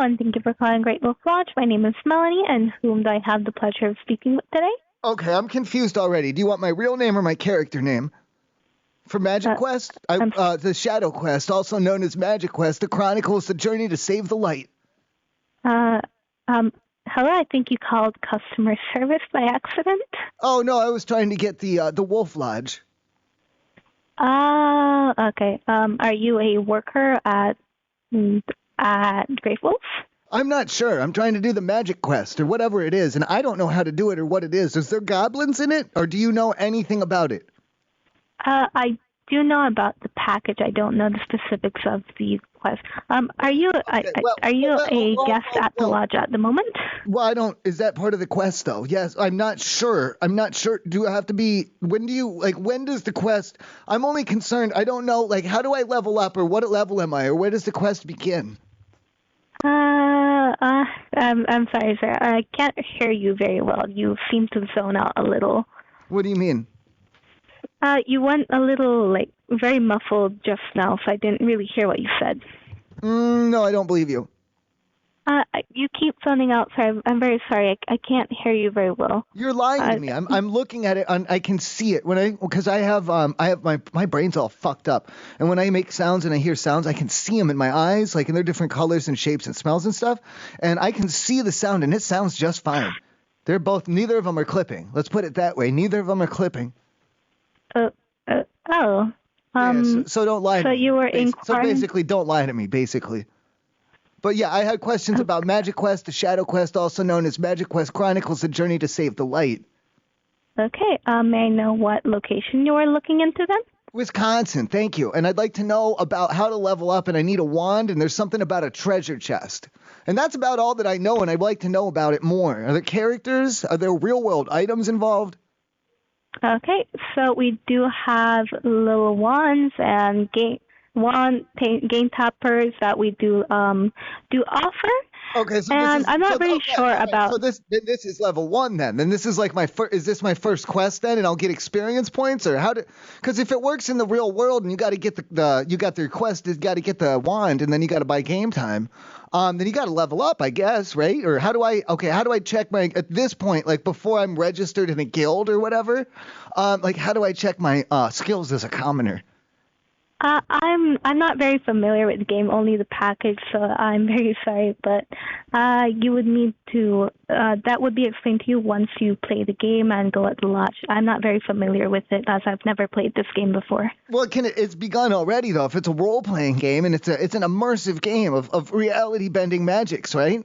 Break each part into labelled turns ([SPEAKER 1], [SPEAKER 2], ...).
[SPEAKER 1] and thank you for calling Great Wolf Lodge. My name is Melanie, and whom do I have the pleasure of speaking with today?
[SPEAKER 2] Okay, I'm confused already. Do you want my real name or my character name? For Magic Quest? The Shadow Quest, also known as Magic Quest, the Chronicles the Journey to Save the Light.
[SPEAKER 1] Hello, I think you called customer service by accident.
[SPEAKER 2] Oh, no, I was trying to get the Wolf Lodge.
[SPEAKER 1] Okay. Are you a worker at Great Wolf?
[SPEAKER 2] I'm not sure. I'm trying to do the Magic Quest or whatever it is, and I don't know how to do it or what it is. Is there goblins in it, or do you know anything about it?
[SPEAKER 1] I do know about the package. I don't know the specifics of the quest. Are you a guest at the lodge at the moment?
[SPEAKER 2] Well, I don't. Is that part of the quest though? Yes, I'm not sure. Do I have to be? When does the quest? I'm only concerned. I don't know. Like, how do I level up, or what level am I, or where does the quest begin?
[SPEAKER 1] I'm sorry, sir. I can't hear you very well. You seem to zone out a little.
[SPEAKER 2] What do you mean?
[SPEAKER 1] You went a little, very muffled just now, so I didn't really hear what you said.
[SPEAKER 2] No, I don't believe you.
[SPEAKER 1] You keep zoning out, sir. I'm very sorry. I can't hear you very well.
[SPEAKER 2] You're lying to me. I'm looking at it. I can see it because I have my brain's all fucked up, and when I make sounds and I hear sounds, I can see them in my eyes, and they're different colors and shapes and smells and stuff, and I can see the sound, and it sounds just fine. Neither of them are clipping. Let's put it that way. Neither of them are clipping.
[SPEAKER 1] Oh.
[SPEAKER 2] So don't lie to me.
[SPEAKER 1] So you were inquiring?
[SPEAKER 2] So basically, don't lie to me, basically. But yeah, I had questions about Magic Quest, the Shadow Quest, also known as Magic Quest Chronicles, the Journey to Save the Light.
[SPEAKER 1] Okay, may I know what location you were looking into then?
[SPEAKER 2] Wisconsin, thank you. And I'd like to know about how to level up, and I need a wand, and there's something about a treasure chest. And that's about all that I know, and I'd like to know about it more. Are there characters? Are there real-world items involved?
[SPEAKER 1] Okay, so we do have little wands and game tappers that we do offer.
[SPEAKER 2] Okay, so
[SPEAKER 1] I'm not very sure about.
[SPEAKER 2] So this is level 1 then. Then this is like is this my first quest then, and I'll get experience points, or how do? Because if it works in the real world and you got to get you got the request, you got to get the wand, and then you got to buy game time. Then you got to level up, I guess, right? Or how do I check at this point, like before I'm registered in a guild or whatever? How do I check my skills as a commoner?
[SPEAKER 1] I'm not very familiar with the game, only the package, so I'm very sorry, but you would need to, that would be explained to you once you play the game and go at the lodge. I'm not very familiar with it, as I've never played this game before.
[SPEAKER 2] Well, it's begun already, though, if it's a role-playing game, and it's an immersive game of reality-bending magics, right?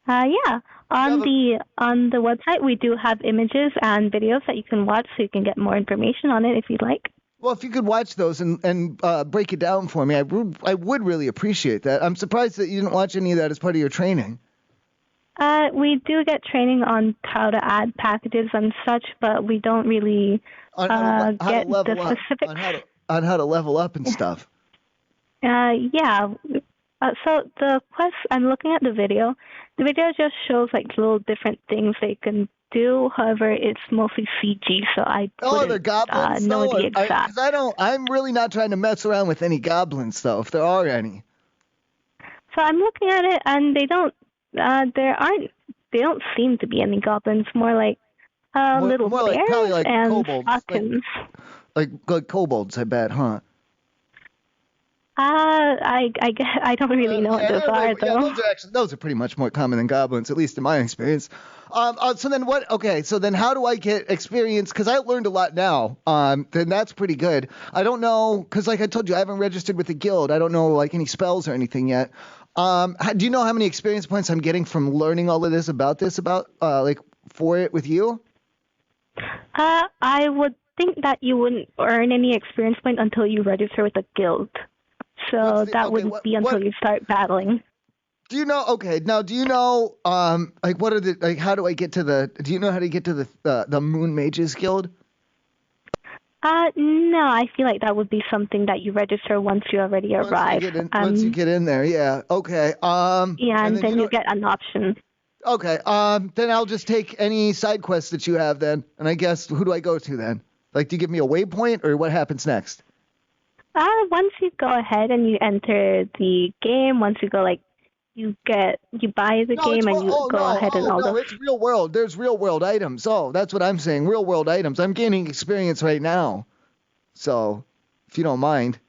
[SPEAKER 1] Yeah. On the website, we do have images and videos that you can watch, so you can get more information on it if you'd like.
[SPEAKER 2] Well, if you could watch those and break it down for me, I would really appreciate that. I'm surprised that you didn't watch any of that as part of your training.
[SPEAKER 1] We do get training on how to add packages and such, but we don't really get the specifics.
[SPEAKER 2] On how to level up and stuff.
[SPEAKER 1] Yeah. So the quest, I'm looking at the video. The video just shows little different things they can do. However, it's mostly CG, so I
[SPEAKER 2] they're goblins,
[SPEAKER 1] know the exact.
[SPEAKER 2] I'm really not trying to mess around with any goblins, though, if there are any.
[SPEAKER 1] So I'm looking at it, and they don't seem to be any goblins. More like little bears and
[SPEAKER 2] kobolds,
[SPEAKER 1] falcons.
[SPEAKER 2] Like kobolds, I bet, huh?
[SPEAKER 1] I don't really know what those are, though.
[SPEAKER 2] Those are pretty much more common than goblins, at least in my experience. So then what? Okay, so then how do I get experience? Because I learned a lot now. Then that's pretty good. I don't know, because like I told you, I haven't registered with the guild. I don't know any spells or anything yet. Do you know how many experience points I'm getting from learning all of this for it with you?
[SPEAKER 1] I would think that you wouldn't earn any experience point until you register with the guild. So that wouldn't be until you start battling.
[SPEAKER 2] Do you know? Okay, now do you know? What are the how do I get to the? Do you know how to get to the Moon Mages Guild?
[SPEAKER 1] No, I feel like that would be something that you register once you already arrive.
[SPEAKER 2] Once you get in there, yeah. Okay.
[SPEAKER 1] Yeah, and then you get an option.
[SPEAKER 2] Okay. Then I'll just take any side quests that you have then, and I guess who do I go to then? Do you give me a waypoint, or what happens next?
[SPEAKER 1] Once you go ahead and you enter the game, once you go you buy the
[SPEAKER 2] No,
[SPEAKER 1] game and you go
[SPEAKER 2] no,
[SPEAKER 1] ahead and all those.
[SPEAKER 2] it's real world. There's real world items. Oh, that's what I'm saying. Real world items. I'm gaining experience right now. So, if you don't mind,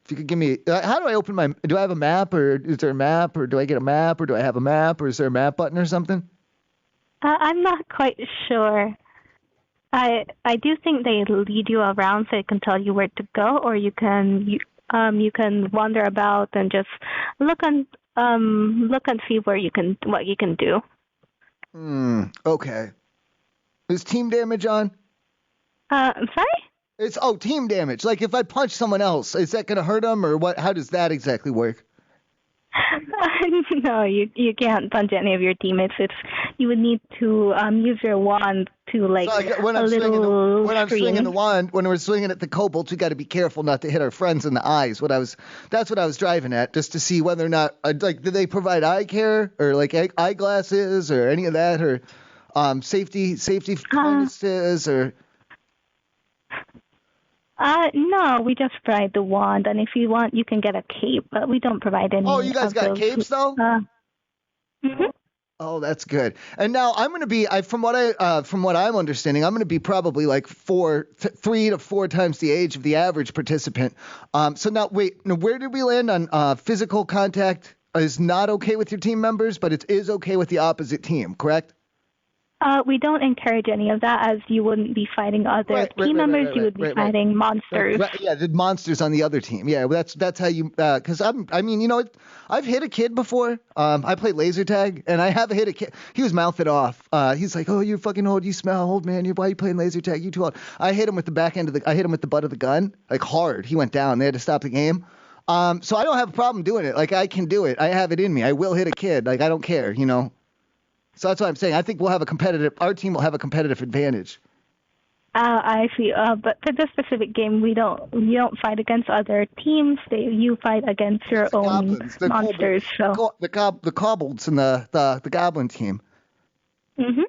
[SPEAKER 2] if you could give me, how do I open do I have a map, or is there a map, or do I get a map, or do I have a map, or is there a map button or something?
[SPEAKER 1] I'm not quite sure. I do think they lead you around so it can tell you where to go, or you can wander about and just look and see what you can do.
[SPEAKER 2] Okay. Is team damage on?
[SPEAKER 1] I'm sorry?
[SPEAKER 2] It's team damage. Like if I punch someone else, is that gonna hurt them, or what? How does that exactly work?
[SPEAKER 1] No, you can't punch any of your teammates. You would need to use your wand to like
[SPEAKER 2] So when
[SPEAKER 1] a
[SPEAKER 2] I'm
[SPEAKER 1] little
[SPEAKER 2] swinging the
[SPEAKER 1] screen.
[SPEAKER 2] wand, when we're swinging at the kobolds, we got to be careful not to hit our friends in the eyes. That's what I was driving at, just to see whether or not, like, do they provide eye care or like eyeglasses or any of that, or safety harnesses or.
[SPEAKER 1] No, we just provide the wand, and if you want, you can get a cape, but we don't provide
[SPEAKER 2] Oh,
[SPEAKER 1] any
[SPEAKER 2] you guys
[SPEAKER 1] of
[SPEAKER 2] got
[SPEAKER 1] those.
[SPEAKER 2] capes though?
[SPEAKER 1] Mhm.
[SPEAKER 2] Oh, that's good. And now I'm going to be, from what I'm understanding, I'm going to be probably like 3 to 4 times the age of the average participant. So now, wait, now where did we land on physical contact is not okay with your team members, but it is okay with the opposite team, correct?
[SPEAKER 1] We don't encourage any of that, as you wouldn't be fighting other team members. You would be fighting monsters.
[SPEAKER 2] Yeah, the monsters on the other team. Yeah, well, that's how you. Because I've hit a kid before. I played laser tag, and I have hit a kid. He was mouthing off. He's like, "Oh, you're fucking old. You smell old, man. Why are you playing laser tag? You too old." I hit him with the back end of the. I hit him with the butt of the gun, like hard. He went down. They had to stop the game. So I don't have a problem doing it. Like I can do it. I have it in me. I will hit a kid. Like I don't care. So that's what I'm saying. I think our team will have a competitive advantage.
[SPEAKER 1] I see. But for this specific game, you don't fight against other teams. You fight against your
[SPEAKER 2] It's the
[SPEAKER 1] own
[SPEAKER 2] goblins,
[SPEAKER 1] monsters.
[SPEAKER 2] the kobolds and the goblin team.
[SPEAKER 1] Mhm.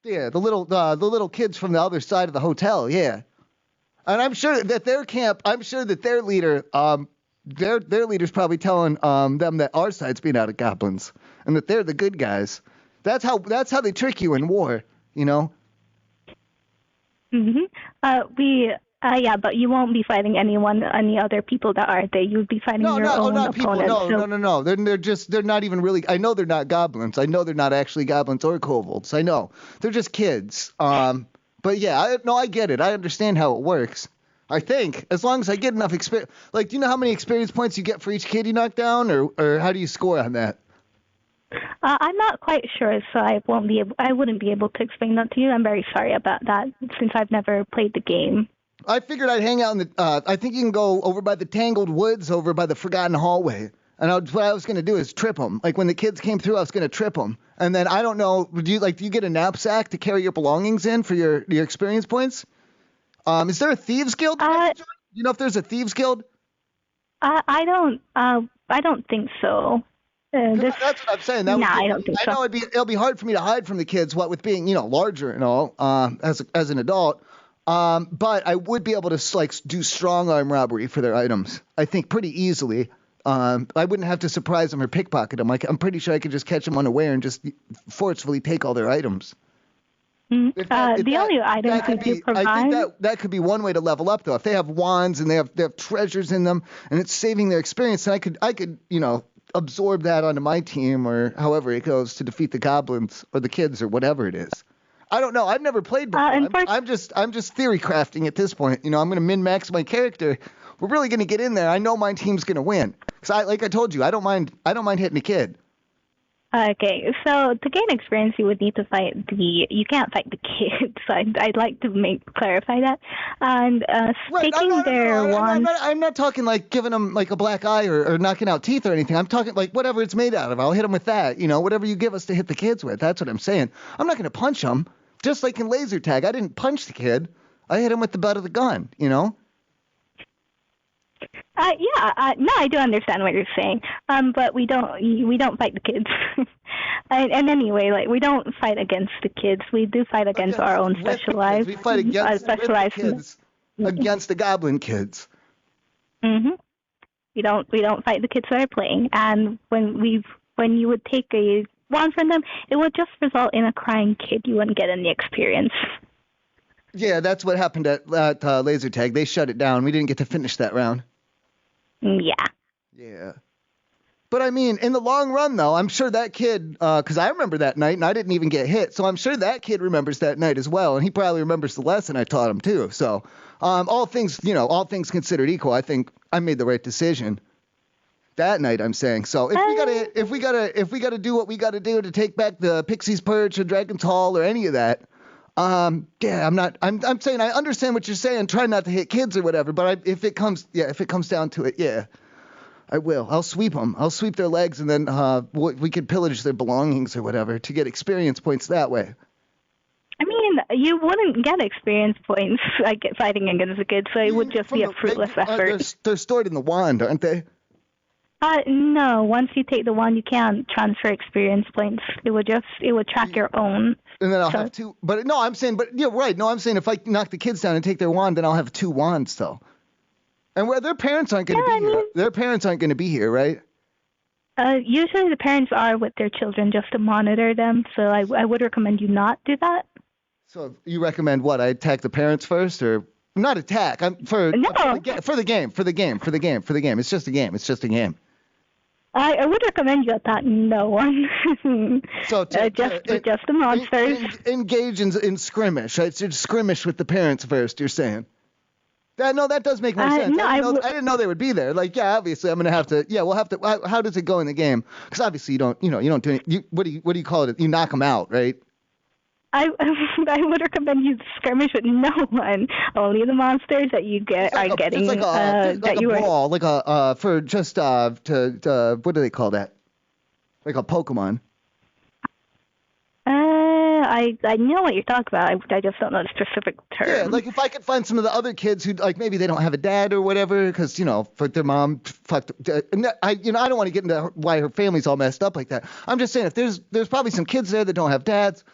[SPEAKER 2] Yeah, the little kids from the other side of the hotel. Yeah, and I'm sure that their camp. I'm sure that their leader, their leader's probably telling them that our side's being out of goblins and that they're the good guys. That's how they trick you in war.
[SPEAKER 1] Mhm. Yeah, but you won't be fighting any other people that are there. You'll be fighting
[SPEAKER 2] No,
[SPEAKER 1] your own
[SPEAKER 2] not people.
[SPEAKER 1] opponents.
[SPEAKER 2] No. They're not even really. I know they're not goblins. I know they're not actually goblins or kobolds. I know they're just kids. But yeah, I get it. I understand how it works. I think as long as I get enough experience. Like, do you know how many experience points you get for each kid you knock down, or how do you score on that?
[SPEAKER 1] I'm not quite sure, so I wouldn't be able to explain that to you. I'm very sorry about that, since I've never played the game.
[SPEAKER 2] I figured I'd hang out in the. I think you can go over by the Tangled Woods, over by the Forgotten Hallway. And what I was gonna do is trip them. Like when the kids came through, I was gonna trip them. And then I don't know. Do you get a knapsack to carry your belongings in for your experience points? Is there a thieves guild? Do you know if there's a thieves guild?
[SPEAKER 1] I don't. I don't think so.
[SPEAKER 2] That's what I'm saying.
[SPEAKER 1] I don't think
[SPEAKER 2] I
[SPEAKER 1] so.
[SPEAKER 2] know it'll be hard for me to hide from the kids, what with being larger and all, as an adult. But I would be able to like do strong arm robbery for their items. I think pretty easily. I wouldn't have to surprise them or pickpocket them. I'm pretty sure I could just catch them unaware and just forcefully take all their items.
[SPEAKER 1] The only items that you provide.
[SPEAKER 2] I think that could be one way to level up, though. If they have wands and they have treasures in them, and it's saving their experience, then I could absorb that onto my team, or however it goes, to defeat the goblins or the kids or whatever it is. I don't know. I've never played before. I'm just theory crafting at this point. I'm going to min-max my character. We're really going to get in there. I know my team's going to win. Because like I told you, I don't mind hitting a kid.
[SPEAKER 1] Okay, so to gain experience, you would need to you can't fight the kids. So I'd like to clarify that. And taking their wands.
[SPEAKER 2] I'm not talking like giving them like a black eye or knocking out teeth or anything. I'm talking like whatever it's made out of. I'll hit them with that. Whatever you give us to hit the kids with. That's what I'm saying. I'm not going to punch them. Just like in laser tag, I didn't punch the kid. I hit him with the butt of the gun.
[SPEAKER 1] No, I do understand what you're saying. But we don't fight the kids. and anyway, like we don't fight against the kids. We do fight against our own specialized.
[SPEAKER 2] We fight against
[SPEAKER 1] specialized
[SPEAKER 2] the kids, against the goblin kids.
[SPEAKER 1] Mhm. We don't fight the kids that are playing. And when when you would take a wand from them, it would just result in a crying kid. You wouldn't get any experience.
[SPEAKER 2] Yeah, that's what happened at laser tag. They shut it down. We didn't get to finish that round.
[SPEAKER 1] Yeah.
[SPEAKER 2] Yeah. But I mean, in the long run, though, I'm sure that kid, because I remember that night and I didn't even get hit, so I'm sure that kid remembers that night as well, and he probably remembers the lesson I taught him too. So, all things considered equal, I think I made the right decision that night. I'm saying. So if we gotta do what we gotta do to take back the Pixie's Perch or Dragon's Hall or any of that, yeah, I'm saying I understand what you're saying. Try not to hit kids or whatever, but if it comes down to it, yeah. I will. I'll sweep them. I'll sweep their legs, and then we could pillage their belongings or whatever to get experience points that way.
[SPEAKER 1] I mean, you wouldn't get experience points like fighting against a kid, so it would just be a fruitless effort.
[SPEAKER 2] They're stored in the wand, aren't they?
[SPEAKER 1] No. Once you take the wand, you can't transfer experience points. It would track your own.
[SPEAKER 2] And then I'll have two. But no, I'm saying. But yeah, right. No, I'm saying if I knock the kids down and take their wand, then I'll have 2 wands though. And where their parents aren't going to be here. Their parents aren't going to be here, right?
[SPEAKER 1] Usually the parents are with their children just to monitor them, so I would recommend you not do that.
[SPEAKER 2] So you recommend what? I attack the parents first, or not attack? For the game. It's just a game.
[SPEAKER 1] I would recommend you attack no one.
[SPEAKER 2] So
[SPEAKER 1] just the monsters.
[SPEAKER 2] Engage in skirmish, right? So skirmish with the parents first. You're saying? That does make more sense.
[SPEAKER 1] No,
[SPEAKER 2] I didn't know they would be there. Like, yeah, obviously, I'm gonna have to. Yeah, we'll have to. How does it go in the game? Because obviously, you don't do it. What do you call it? You knock them out, right?
[SPEAKER 1] I would recommend you skirmish with no one. Only the monsters that you are getting.
[SPEAKER 2] It's like a brawl, like a for just to what do they call that? Like a Pokemon.
[SPEAKER 1] I know what you're talking about. I just don't know the specific term.
[SPEAKER 2] Yeah, like if I could find some of the other kids who like maybe they don't have a dad or whatever, because for their mom fucked. I don't want to get into why her family's all messed up like that. I'm just saying if there's probably some kids there that don't have dads,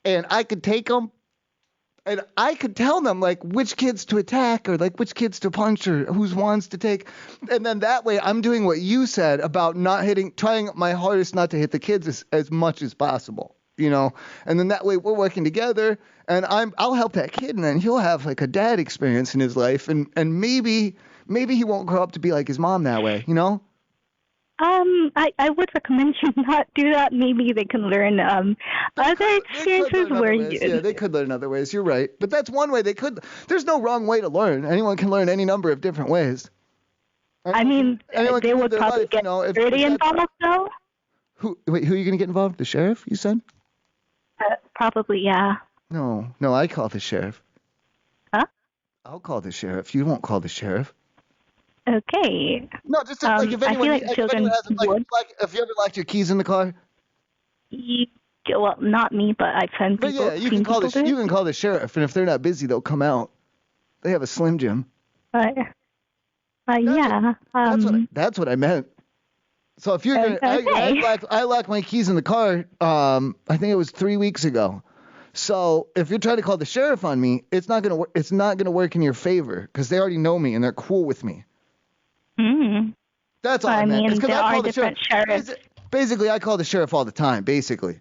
[SPEAKER 2] and I could take them, and I could tell them like which kids to attack or like which kids to punch or whose wands to take, and then that way I'm doing what you said about trying my hardest not to hit the kids as much as possible. And then that way we're working together, and I'll help that kid, and then he'll have like a dad experience in his life, and maybe he won't grow up to be like his mom that way,
[SPEAKER 1] I would recommend you not do that. Maybe they can learn other experiences where you.
[SPEAKER 2] Yeah, they could learn other ways. You're right, but that's one way they could. There's no wrong way to learn. Anyone can learn any number of different ways.
[SPEAKER 1] They would probably get dirty involved though.
[SPEAKER 2] Who are you gonna get involved? The sheriff? You said.
[SPEAKER 1] Probably, yeah.
[SPEAKER 2] No, I call the sheriff.
[SPEAKER 1] Huh?
[SPEAKER 2] I'll call the sheriff. You won't call the sheriff.
[SPEAKER 1] Okay.
[SPEAKER 2] No, just like if anyone,
[SPEAKER 1] I feel like children would.
[SPEAKER 2] Have you ever locked your keys in the car?
[SPEAKER 1] Well, not me, but I've seen people.
[SPEAKER 2] But yeah, you can call the sheriff, and if they're not busy, they'll come out. They have a Slim Jim.
[SPEAKER 1] Yeah.
[SPEAKER 2] That's what I meant. So if you're gonna, I locked my keys in the car. I think it was 3 weeks ago. So if you're trying to call the sheriff on me, it's not gonna work in your favor because they already know me and they're cool with me.
[SPEAKER 1] Mm.
[SPEAKER 2] That's all I meant.
[SPEAKER 1] Mean, there are different sheriffs.
[SPEAKER 2] Basically, I call the sheriff all the time. Basically.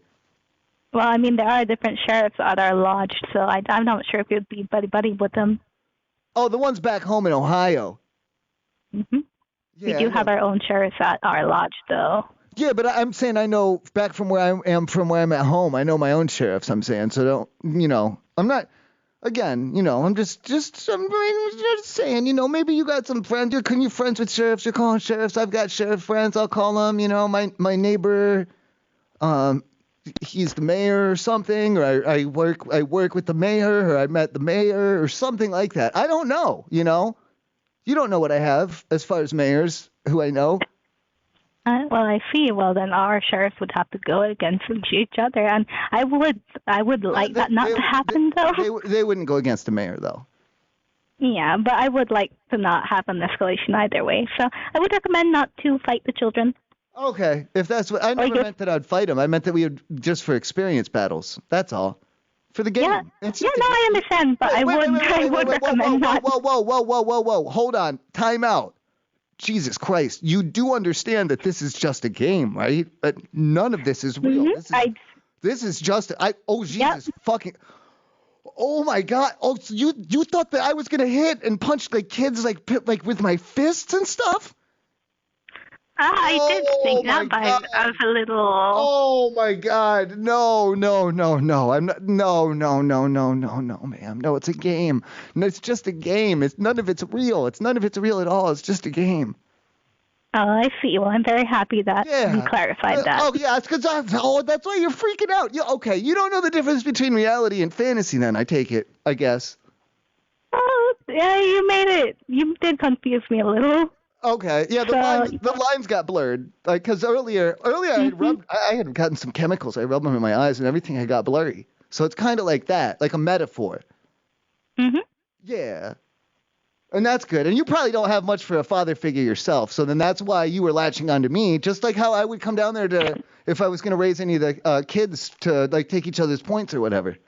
[SPEAKER 1] Well, I mean, there are different sheriffs at our lodge, so I'm not sure if you'd be buddy with them.
[SPEAKER 2] Oh, the ones back home in Ohio.
[SPEAKER 1] Mm-hmm. Yeah, we do have our own sheriffs at our lodge, though.
[SPEAKER 2] Yeah, but I'm saying I know back from where I am, from where I'm at home, I know my own sheriffs. I'm saying, so I'm not. Again, I'm just saying, maybe you got some friends. You're friends with sheriffs. You're calling sheriffs. I've got sheriff friends. I'll call them. My neighbor, he's the mayor or something, or I work with the mayor, or I met the mayor or something like that. I don't know. You don't know what I have as far as mayors who I know.
[SPEAKER 1] Well, I see. Well, then our sheriffs would have to go against each other, and I would like that not to happen, though.
[SPEAKER 2] They wouldn't go against the mayor, though.
[SPEAKER 1] Yeah, but I would like to not have an escalation either way. So I would recommend not to fight the children.
[SPEAKER 2] Okay, if that's what I never meant that I'd fight them. I meant that we would just for experience battles. That's all. For the game.
[SPEAKER 1] Yeah, I understand, but I would recommend not.
[SPEAKER 2] Whoa. Hold on. Time out. Jesus Christ, you do understand that this is just a game, right? That none of this is real. This is just Jesus fucking. Oh my God! Oh, so you thought that I was gonna hit and punch like kids like with my fists and stuff?
[SPEAKER 1] I did think that, but I was a little.
[SPEAKER 2] Oh my God! No! I'm not. No, ma'am. No, it's a game. No, it's just a game. None of it's real. None of it's real at all. It's just a game.
[SPEAKER 1] Oh, I see. Well, I'm very happy that we clarified that.
[SPEAKER 2] Oh yeah, it's because that's why you're freaking out. Okay, you don't know the difference between reality and fantasy, then I take it. I guess.
[SPEAKER 1] Oh, yeah, you made it. You did confuse me a little.
[SPEAKER 2] Okay, yeah, the lines got blurred. Like, because earlier I had gotten some chemicals. I rubbed them in my eyes, and everything had got blurry. So it's kind of like that, like a metaphor.
[SPEAKER 1] Mhm.
[SPEAKER 2] Yeah. And that's good. And you probably don't have much for a father figure yourself. So then that's why you were latching onto me, just like how I would come down there to, if I was going to raise any of the kids to like take each other's points or whatever.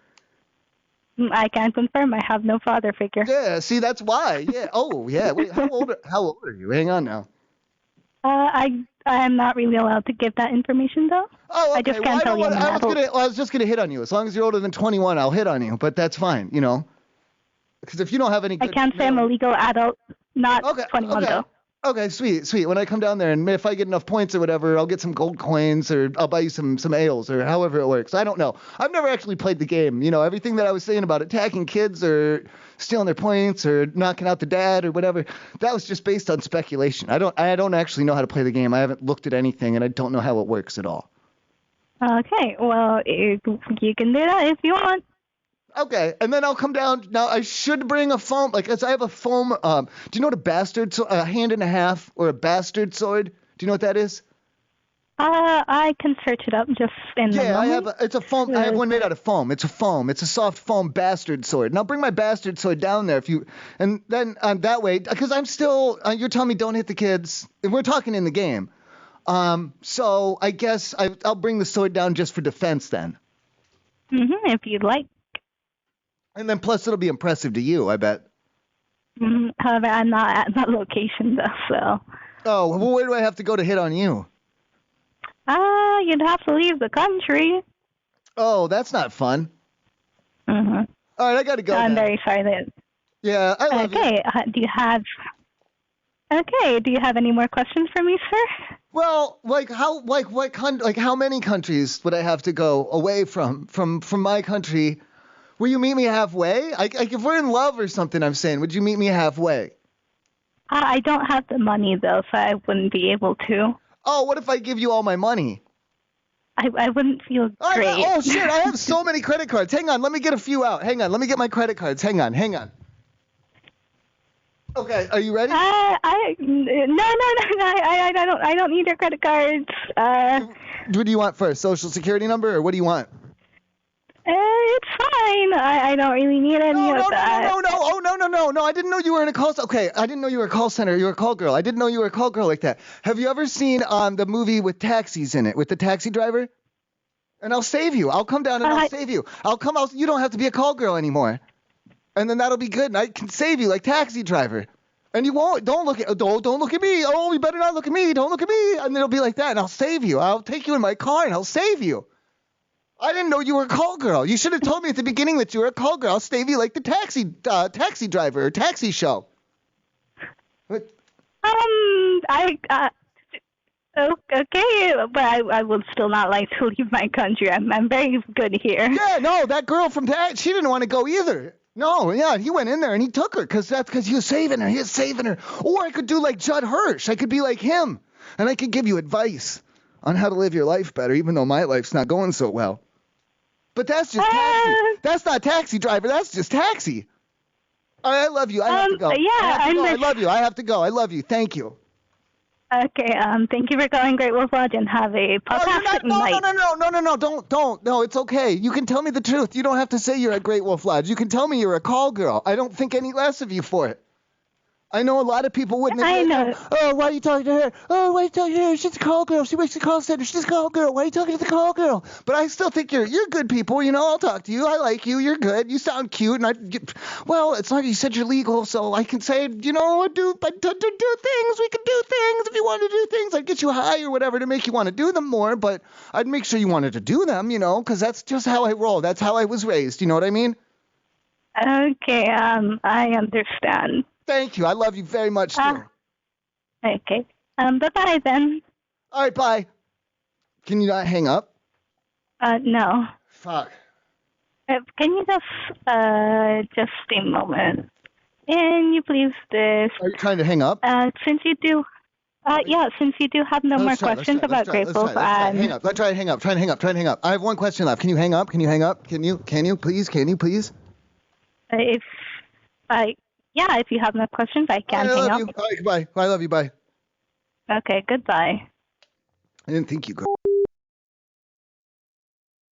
[SPEAKER 1] I can confirm I have no father figure.
[SPEAKER 2] Yeah, see, that's why. Yeah. Oh, yeah. Wait, how old are you? Hang on now.
[SPEAKER 1] I am not really allowed to give that information though.
[SPEAKER 2] Oh, okay.
[SPEAKER 1] I just can't tell you.
[SPEAKER 2] I was just gonna hit on you. As long as you're older than 21, I'll hit on you. But that's fine, you know. Because if you don't have any good...
[SPEAKER 1] I can't say I'm a legal adult, not 21 though.
[SPEAKER 2] Okay, sweet. When I come down there, and if I get enough points or whatever, I'll get some gold coins, or I'll buy you some ales, or however it works. I don't know. I've never actually played the game. You know, everything that I was saying about attacking kids or stealing their points or knocking out the dad or whatever, that was just based on speculation. I don't actually know how to play the game. I haven't looked at anything, and I don't know how it works at all.
[SPEAKER 1] Okay, well, you can do that if you want.
[SPEAKER 2] Okay, and then I'll come down. Now, I should bring a foam, like, I have a foam, do you know what a bastard, a hand and a half, or a bastard sword? Do you know what that is?
[SPEAKER 1] I can search it up just in the moment.
[SPEAKER 2] It's a foam, I have one made out of foam. It's a soft foam bastard sword. And I'll bring my bastard sword down there and then that way, because I'm still, you're telling me don't hit the kids, and we're talking in the game. So I guess I'll bring the sword down just for defense then.
[SPEAKER 1] If you'd like.
[SPEAKER 2] And then plus it'll be impressive to you, I bet.
[SPEAKER 1] However, I'm not at that location though, so.
[SPEAKER 2] Oh, well, where do I have to go to hit on you?
[SPEAKER 1] You'd have to leave the country.
[SPEAKER 2] Oh, that's not fun. All right, I gotta go.
[SPEAKER 1] I'm very sorry that.
[SPEAKER 2] Yeah, I love you.
[SPEAKER 1] Okay, do you have any more questions for me, sir?
[SPEAKER 2] Well, how many countries would I have to go away from my country? Will you meet me halfway? If we're in love or something, I'm saying, would you meet me halfway?
[SPEAKER 1] I don't have the money, though, so I wouldn't be able to.
[SPEAKER 2] Oh, what if I give you all my money?
[SPEAKER 1] I wouldn't feel great.
[SPEAKER 2] Oh, shit, I have so many credit cards. Hang on, let me get a few out. Hang on, let me get my credit cards. Hang on. Okay, are you ready?
[SPEAKER 1] No, I don't need your credit cards.
[SPEAKER 2] What do you want first, social security number, or what do you want?
[SPEAKER 1] It's fine. I don't really need any of that.
[SPEAKER 2] No, I didn't know you were in a call center. Okay, I didn't know you were a call center. You were a call girl. I didn't know you were a call girl like that. Have you ever seen the movie with taxis in it, with the taxi driver? And I'll save you. I'll come down and I'll save you. You don't have to be a call girl anymore. And then that'll be good, and I can save you like taxi driver. And you won't. Don't look at me. Oh, you better not look at me. Don't look at me. And it'll be like that, and I'll save you. I'll take you in my car, and I'll save you. I didn't know you were a call girl. You should have told me at the beginning that you were a call girl. I'll save you like the taxi driver or taxi show. What?
[SPEAKER 1] Okay, but I would still not like to leave my country. I'm very good here.
[SPEAKER 2] Yeah, no, that girl from she didn't want to go either. No, yeah, he went in there and he took her because he was saving her. He was saving her. Or I could do like Judd Hirsch. I could be like him, and I could give you advice on how to live your life better, even though my life's not going so well. But that's just taxi. That's not taxi driver. That's just taxi. All right, I love you. I have to go.
[SPEAKER 1] Yeah,
[SPEAKER 2] I love you. I have to go. I love you. Thank you.
[SPEAKER 1] Okay. Thank you for calling Great Wolf Lodge and have a fantastic night.
[SPEAKER 2] No. Don't. No, it's okay. You can tell me the truth. You don't have to say you're at Great Wolf Lodge. You can tell me you're a call girl. I don't think any less of you for it. I know a lot of people wouldn't.
[SPEAKER 1] I know.
[SPEAKER 2] Oh, why are you talking to her? Oh, why are you talking to her? She's a call girl. She works at the call center. She's a call girl. Why are you talking to the call girl? But I still think you're good people. I'll talk to you. I like you. You're good. You sound cute. And well, it's not. You said you're legal, so I can say, do things. We can do things. If you want to do things, I'd get you high or whatever to make you want to do them more. But I'd make sure you wanted to do them, because that's just how I roll. That's how I was raised. You know what I mean?
[SPEAKER 1] Okay. I understand.
[SPEAKER 2] Thank you. I love you very much, too.
[SPEAKER 1] Okay. Bye-bye then.
[SPEAKER 2] All right, bye. Can you not hang up?
[SPEAKER 1] No.
[SPEAKER 2] Fuck.
[SPEAKER 1] Can you just a moment? Can you please
[SPEAKER 2] Are you trying to hang up?
[SPEAKER 1] Since you do have no more questions about Grapefuls,
[SPEAKER 2] hang up. Let's try to hang up. Try to hang up. I have one question left. Can you hang up? Can you please?
[SPEAKER 1] If you have no questions, I can hang up.
[SPEAKER 2] You. All right, goodbye. I love you. Bye.
[SPEAKER 1] Okay, goodbye.
[SPEAKER 2] I didn't think you could.